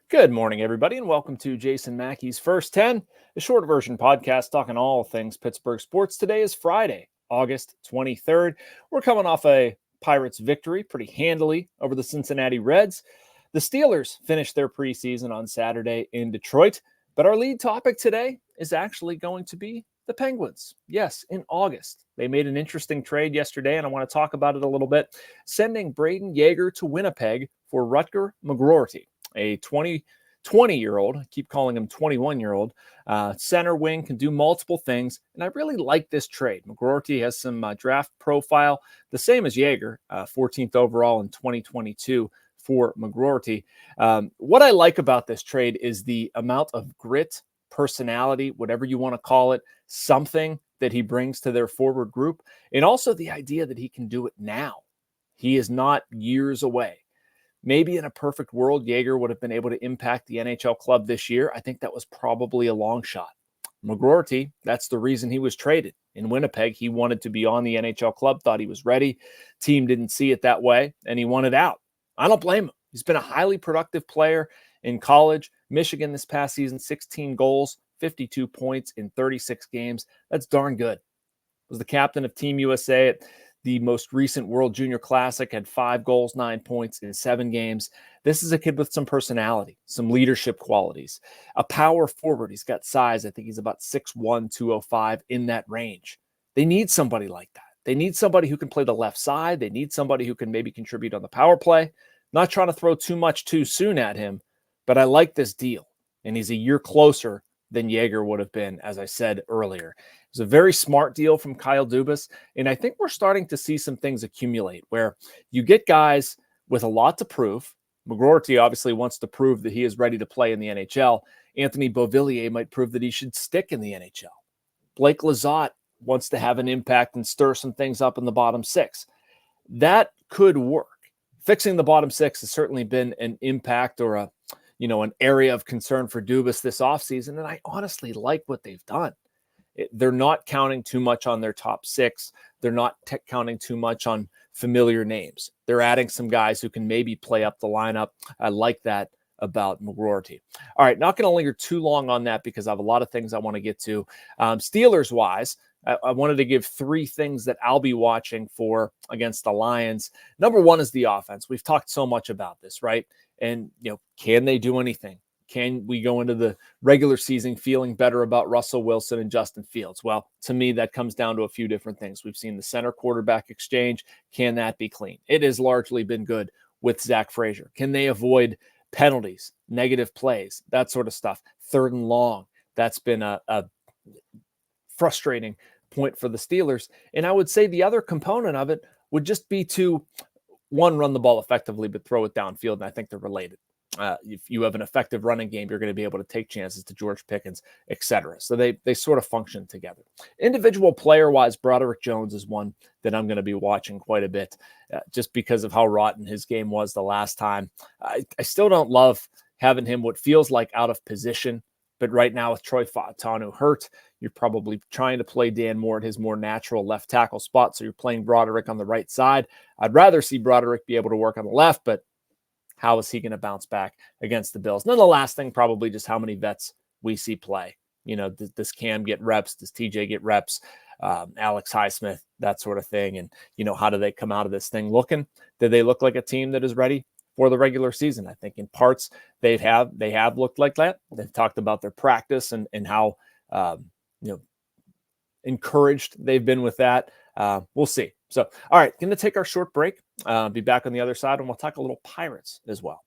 Good morning, everybody, and welcome to Jason Mackey's First 10, a short version podcast talking all things Pittsburgh sports. Today is Friday, August 23rd. We're coming off a Pirates victory pretty handily over the Cincinnati Reds. The Steelers finished their preseason on Saturday in Detroit, but our lead topic today is actually going to be the Penguins. Yes, in August. They made an interesting trade yesterday, and I want to talk about it a little bit, sending Brayden Yager to Winnipeg for Rutger McGroarty, a 20-year-old, I keep calling him 21-year-old, center wing, can do multiple things, and I really like this trade. McGroarty has some draft profile, the same as Yager, 14th overall in 2022 for McGroarty. What I like about this trade is the amount of grit, personality, whatever you want to call it, something that he brings to their forward group, and also the idea that he can do it now. He is not years away. Maybe in a perfect world, Yager would have been able to impact the NHL club this year. I think that was probably a long shot. McGroarty, that's the reason he was traded. In Winnipeg, he wanted to be on the NHL club, thought he was ready. Team didn't see it that way, and he wanted out. I don't blame him. He's been a highly productive player in college. Michigan this past season, 16 goals, 52 points in 36 games. That's darn good. Was the captain of Team USA at the most recent World Junior Classic, had 5 goals, 9 points in 7 games. This is a kid with some personality, some leadership qualities, a power forward. He's got size. I think he's about 6'1", 205 in that range. They need somebody like that. They need somebody who can play the left side. They need somebody who can maybe contribute on the power play. Not trying to throw too much too soon at him, but I like this deal. And he's a year closer than Yager would have been, as I said earlier. It was a very smart deal from Kyle Dubas, and I think we're starting to see some things accumulate where you get guys with a lot to prove. McGroarty obviously wants to prove that he is ready to play in the NHL. Anthony Beauvillier might prove that he should stick in the NHL. Blake Lizotte wants to have an impact and stir some things up in the bottom six. That could work. Fixing the bottom six has certainly been an impact or an area of concern for Dubas this offseason, and I honestly like what they've done. They're not counting too much on their top six. They're not counting too much on familiar names. They're adding some guys who can maybe play up the lineup. I like that about McGroarty. All right, not going to linger too long on that because I have a lot of things I want to get to. Steelers-wise, I wanted to give 3 things that I'll be watching for against the Lions. Number 1 is the offense. We've talked so much about this, right? And, can they do anything? Can we go into the regular season feeling better about Russell Wilson and Justin Fields? Well, to me, that comes down to a few different things. We've seen the center quarterback exchange. Can that be clean? It has largely been good with Zach Frazier. Can they avoid penalties, negative plays, that sort of stuff? 3rd and long. That's been a frustrating point for the Steelers. And I would say the other component of it would just be to, 1, run the ball effectively, but throw it downfield. And I think they're related. If you have an effective running game, you're going to be able to take chances to George Pickens, etc. So they sort of function together. Individual player-wise, Broderick Jones is one that I'm going to be watching quite a bit just because of how rotten his game was the last time. I still don't love having him what feels like out of position, but right now with Troy Fautanu hurt, you're probably trying to play Dan Moore at his more natural left tackle spot, so you're playing Broderick on the right side. I'd rather see Broderick be able to work on the left, but how is he going to bounce back against the Bills? And then the last thing, probably just how many vets we see play. Does Cam get reps? Does TJ get reps? Alex Highsmith, that sort of thing. And, how do they come out of this thing looking? Do they look like a team that is ready for the regular season? I think in parts they have looked like that. They've talked about their practice and how, encouraged they've been with that. We'll see. So, all right, going to take our short break. Be back on the other side, and we'll talk a little Pirates as well.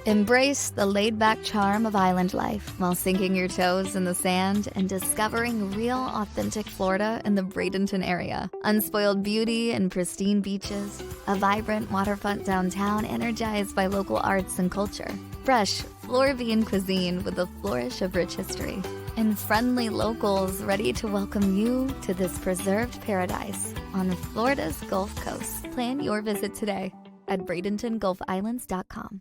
Embrace the laid-back charm of island life while sinking your toes in the sand and discovering real, authentic Florida in the Bradenton area. Unspoiled beauty and pristine beaches, a vibrant waterfront downtown energized by local arts and culture, fresh Floridian cuisine with a flourish of rich history, and friendly locals ready to welcome you to this preserved paradise on Florida's Gulf Coast. Plan your visit today at BradentonGulfIslands.com.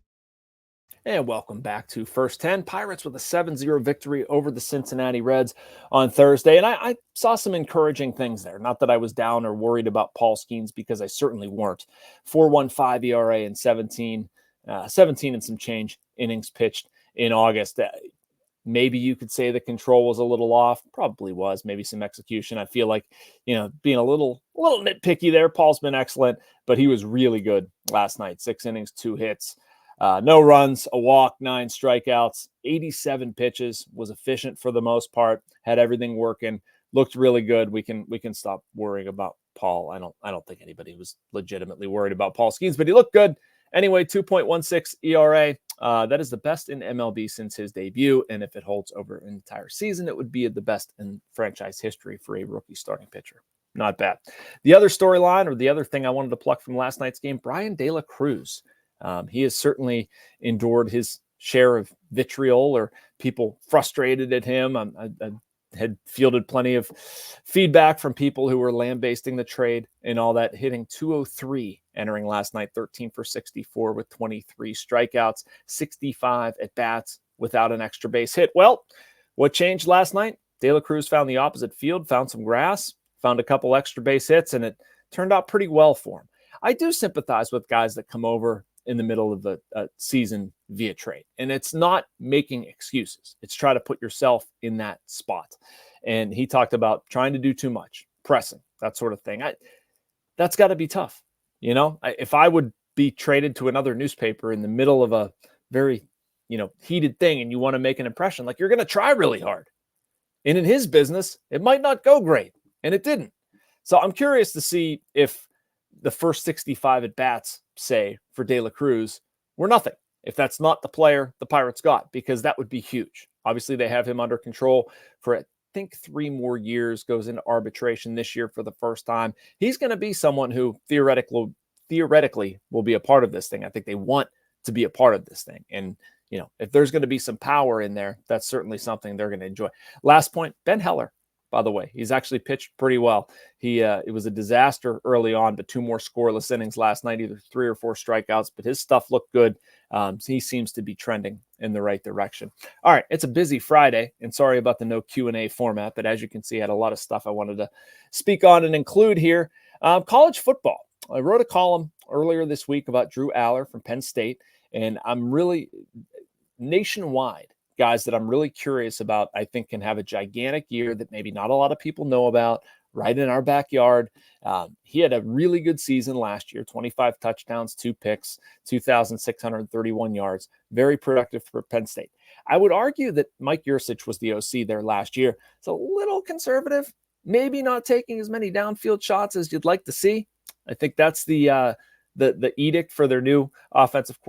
And welcome back to First 10. Pirates with a 7-0 victory over the Cincinnati Reds on Thursday. And I saw some encouraging things there. Not that I was down or worried about Paul Skeens, because I certainly weren't. 4.15 ERA in 17 17 and some change innings pitched in August. Maybe you could say the control was a little off. Probably was. Maybe some execution. I feel like, being a little nitpicky there. Paul's been excellent, but he was really good last night. 6 innings, 2 hits, no runs, a walk, 9 strikeouts, 87 pitches. Was efficient for the most part. Had everything working. Looked really good. We can stop worrying about Paul. I don't think anybody was legitimately worried about Paul Skeens, but he looked good. Anyway, 2.16 ERA. That is the best in MLB since his debut. And if it holds over an entire season, it would be the best in franchise history for a rookie starting pitcher. Not bad. The other storyline, or the other thing I wanted to pluck from last night's game, Bryan De La Cruz. He has certainly endured his share of vitriol or people frustrated at him. I had fielded plenty of feedback from people who were lambasting the trade and all that, hitting 203 entering last night, 13 for 64 with 23 strikeouts, 65 at bats without an extra base hit. Well, what changed last night? De La Cruz found the opposite field, found some grass, found a couple extra base hits, and it turned out pretty well for him. I do sympathize with guys that come over in the middle of the season via trade. And it's not making excuses. It's try to put yourself in that spot. And he talked about trying to do too much, pressing, that sort of thing. That's got to be tough. If I would be traded to another newspaper in the middle of a very, heated thing, and you want to make an impression, like, you're going to try really hard. And in his business, it might not go great. And it didn't. So I'm curious to see if the first 65 at bats, say, for De La Cruz, were nothing. If that's not the player the Pirates got, because that would be huge. Obviously, they have him under control for, I think, 3 more years, goes into arbitration this year for the first time. He's going to be someone who theoretically will be a part of this thing. I think they want to be a part of this thing. And, if there's going to be some power in there, that's certainly something they're going to enjoy. Last point, Ben Heller. By the way, he's actually pitched pretty well. It was a disaster early on, but 2 more scoreless innings last night, either 3 or 4 strikeouts, but his stuff looked good. So he seems to be trending in the right direction. All right, it's a busy Friday, and sorry about the no Q&A format, but as you can see, I had a lot of stuff I wanted to speak on and include here. College football. I wrote a column earlier this week about Drew Aller from Penn State, and I'm really nationwide. Guys that I'm really curious about, I think can have a gigantic year that maybe not a lot of people know about, right in our backyard. He had a really good season last year, 25 touchdowns, 2 picks, 2,631 yards, very productive for Penn State. I would argue that Mike Yursich was the OC there last year. It's a little conservative, maybe not taking as many downfield shots as you'd like to see. I think that's the edict for their new offensive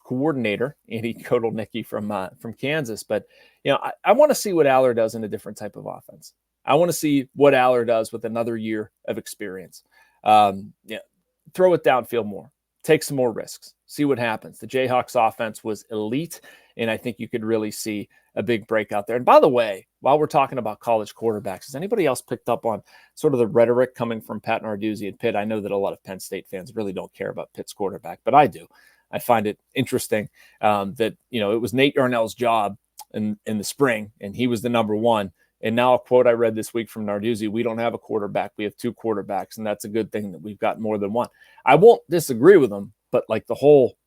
coordinator, Andy Kotelnicki from Kansas. But, I want to see what Aller does in a different type of offense. I want to see what Aller does with another year of experience. Throw it downfield more, take some more risks, see what happens. The Jayhawks offense was elite, and I think you could really see a big breakout there. And by the way, while we're talking about college quarterbacks, has anybody else picked up on sort of the rhetoric coming from Pat Narduzzi at Pitt? I know that a lot of Penn State fans really don't care about Pitt's quarterback, but I do. I find it interesting that, it was Nate Yarnell's job in the spring, and he was the number 1. And now a quote I read this week from Narduzzi, we don't have a quarterback. We have 2 quarterbacks, and that's a good thing that we've got more than one. I won't disagree with him, but like the whole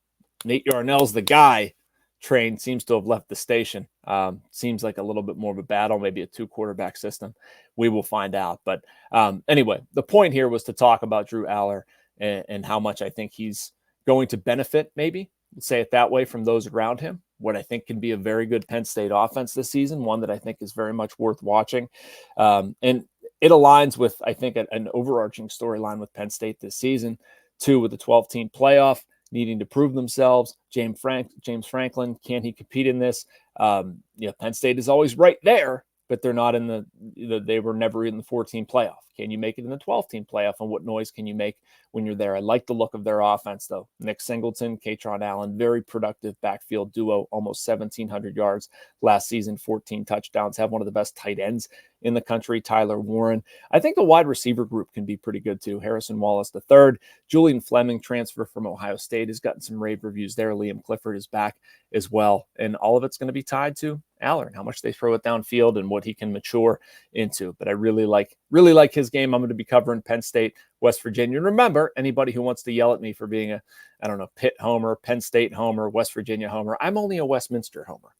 Nate Yarnell's the guy train seems to have left the station. Seems like a little bit more of a battle, maybe a 2 quarterback system. We will find out. But anyway, the point here was to talk about Drew Aller and how much I think he's going to benefit, maybe, say it that way, from those around him. What I think can be a very good Penn State offense this season, one that I think is very much worth watching. And it aligns with, I think, an overarching storyline with Penn State this season, too, with the 12-team playoff, needing to prove themselves. James Franklin, can he compete in this? Penn State is always right there, but they're not in they were never in the 14 playoff. Can you make it in the 12-team playoff? And what noise can you make when you're there? I like the look of their offense, though. Nick Singleton, Katron Allen, very productive backfield duo, almost 1,700 yards last season, 14 touchdowns, have one of the best tight ends in the country, Tyler Warren. I think the wide receiver group can be pretty good, too. Harrison Wallace III, Julian Fleming, transfer from Ohio State, has gotten some rave reviews there. Liam Clifford is back as well. And all of it's going to be tied to Aller and how much they throw it downfield and what he can mature into. But I really like his game. I'm going to be covering Penn State West Virginia. And remember, anybody who wants to yell at me for being a, I don't know, Pitt homer, Penn State homer, West Virginia homer, I'm only a Westminster homer.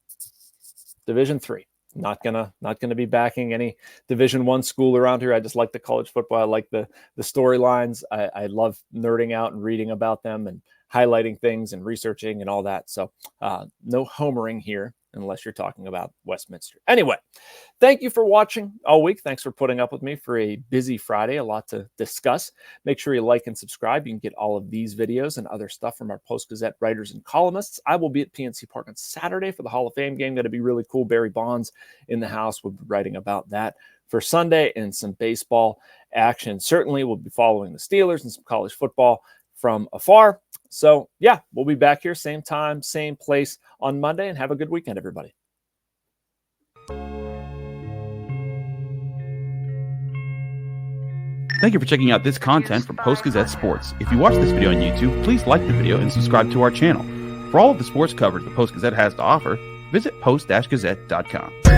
Division III. Not gonna be backing any Division I school around here. I just like the college football. I like the storylines. I love nerding out and reading about them and highlighting things and researching and all that. So no homering here unless you're talking about Westminster. Anyway, thank you for watching all week. Thanks for putting up with me for a busy Friday. A lot to discuss. Make sure you like and subscribe. You can get all of these videos and other stuff from our Post-Gazette writers and columnists. I will be at PNC Park on Saturday for the Hall of Fame game. Going to be really cool. Barry Bonds in the house. We'll be writing about that for Sunday and some baseball action. Certainly, we'll be following the Steelers and some college football from afar. So, yeah, we'll be back here same time, same place on Monday, and have a good weekend, everybody. Thank you for checking out this content from Post-Gazette Sports. If you watch this video on YouTube, please like the video and subscribe to our channel. For all of the sports coverage the Post-Gazette has to offer, visit post-gazette.com.